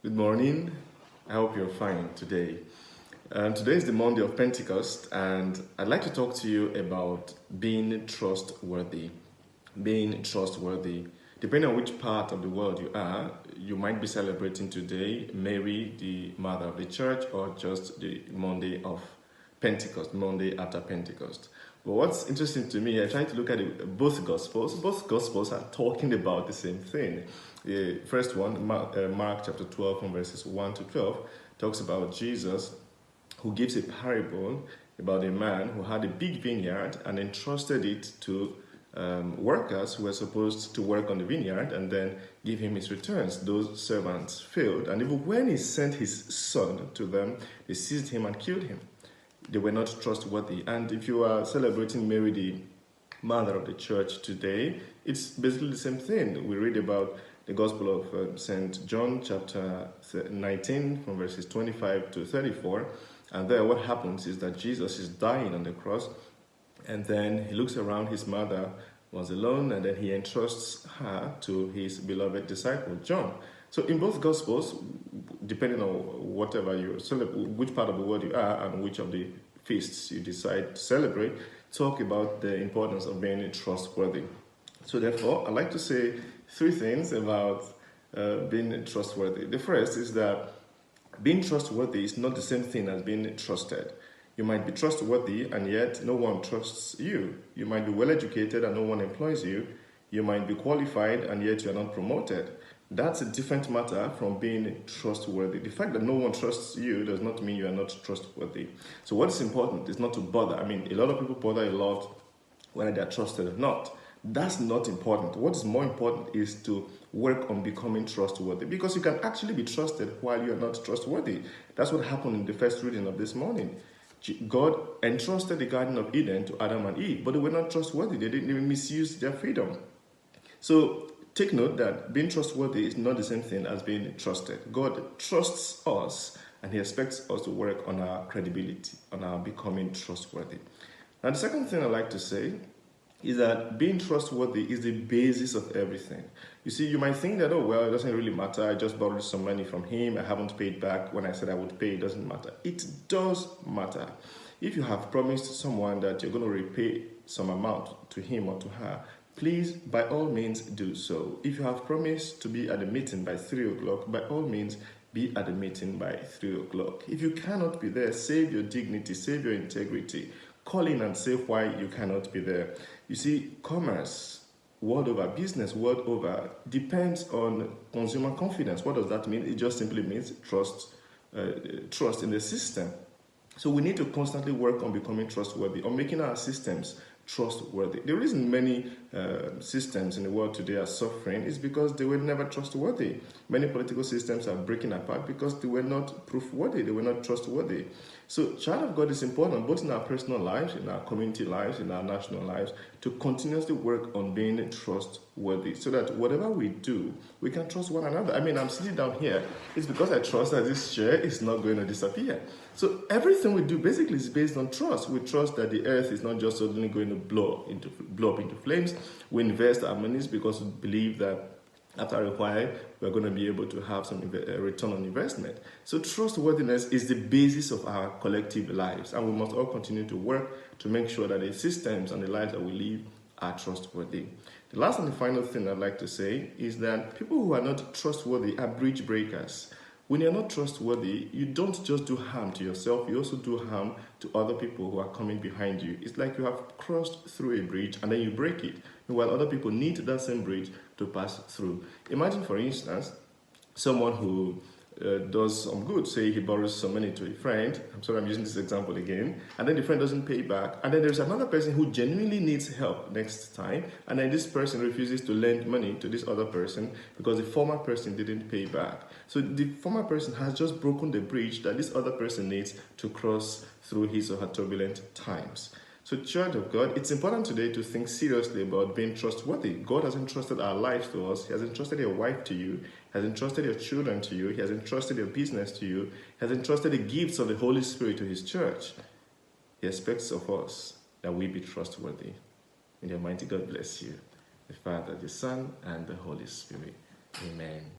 Good morning. I hope you're fine today. Today is the Monday of Pentecost, and I'd like to talk to you about being trustworthy. Being trustworthy. Depending on which part of the world you are, you might be celebrating today Mary, the mother of the church, or just the Monday of Pentecost, Monday after Pentecost. But what's interesting to me, I try to look at both Gospels. Both Gospels are talking about the same thing. The first one, Mark chapter 12, from verses 1 to 12, talks about Jesus who gives a parable about a man who had a big vineyard and entrusted it to workers who were supposed to work on the vineyard and then give him his returns. Those servants failed, and even when he sent his son to them, they seized him and killed him. They were not trustworthy. And if you are celebrating Mary, the mother of the church today, it's basically the same thing. We read about the Gospel of St. John, chapter 19, from verses 25 to 34. And there what happens is that Jesus is dying on the cross, and then he looks around, his mother was alone, and then he entrusts her to his beloved disciple, John. So in both Gospels, depending on whatever you celebrate, which part of the world you are and which of the feasts you decide to celebrate, talk about the importance of being trustworthy. So therefore, I'd like to say three things about being trustworthy. The first is that being trustworthy is not the same thing as being trusted. You might be trustworthy and yet no one trusts you. You might be well educated and no one employs you. You might be qualified and yet you're not promoted. That's a different matter from being trustworthy. The fact that no one trusts you does not mean you are not trustworthy. So what is important is not to bother. I mean, a lot of people bother a lot whether they're trusted or not. That's not important. What is more important is to work on becoming trustworthy, because you can actually be trusted while you're not trustworthy. That's what happened in the first reading of this morning. God entrusted the Garden of Eden to Adam and Eve, but they were not trustworthy. They didn't even misuse their freedom. So take note that being trustworthy is not the same thing as being trusted. God trusts us, and he expects us to work on our credibility, on our becoming trustworthy. Now, the second thing I'd like to say is that being trustworthy is the basis of everything. You see, you might think that, oh, well, it doesn't really matter. I just borrowed some money from him. I haven't paid back when I said I would pay. It doesn't matter. It does matter. If you have promised someone that you're going to repay some amount to him or to her, please, by all means, do so. If you have promised to be at the meeting by 3 o'clock, by all means, be at the meeting by 3 o'clock. If you cannot be there, save your dignity, save your integrity. Call in and say why you cannot be there. You see, commerce, world over, business, world over, depends on consumer confidence. What does that mean? It just simply means trust in the system. So we need to constantly work on becoming trustworthy, on making our systems trustworthy. The reason many systems in the world today are suffering is because they were never trustworthy. Many political systems are breaking apart because they were not proof-worthy, they were not trustworthy. So child of God is important, both in our personal lives, in our community lives, in our national lives, to continuously work on being trustworthy, so that whatever we do, we can trust one another. I mean, I'm sitting down here, it's because I trust that this chair is not going to disappear. So everything we do basically is based on trust. We trust that the earth is not just suddenly going to blow up into flames. We invest our monies because we believe that after a while, we're going to be able to have some return on investment. So trustworthiness is the basis of our collective lives, and we must all continue to work to make sure that the systems and the lives that we live are trustworthy. The last and the final thing I'd like to say is that people who are not trustworthy are bridge breakers. When you're not trustworthy, you don't just do harm to yourself, you also do harm to other people who are coming behind you. It's like you have crossed through a bridge and then you break it, while other people need that same bridge to pass through. Imagine, for instance, someone who does some good. Say he borrows some money to a friend. I'm sorry, I'm using this example again. And then the friend doesn't pay back. And then there's another person who genuinely needs help next time. And then this person refuses to lend money to this other person because the former person didn't pay back. So the former person has just broken the bridge that this other person needs to cross through his or her turbulent times. So, child of God, it's important today to think seriously about being trustworthy. God has entrusted our lives to us. He has entrusted your wife to you. He has entrusted your children to you. He has entrusted your business to you. He has entrusted the gifts of the Holy Spirit to his church. He expects of us that we be trustworthy. May the Almighty God bless you, the Father, the Son, and the Holy Spirit. Amen.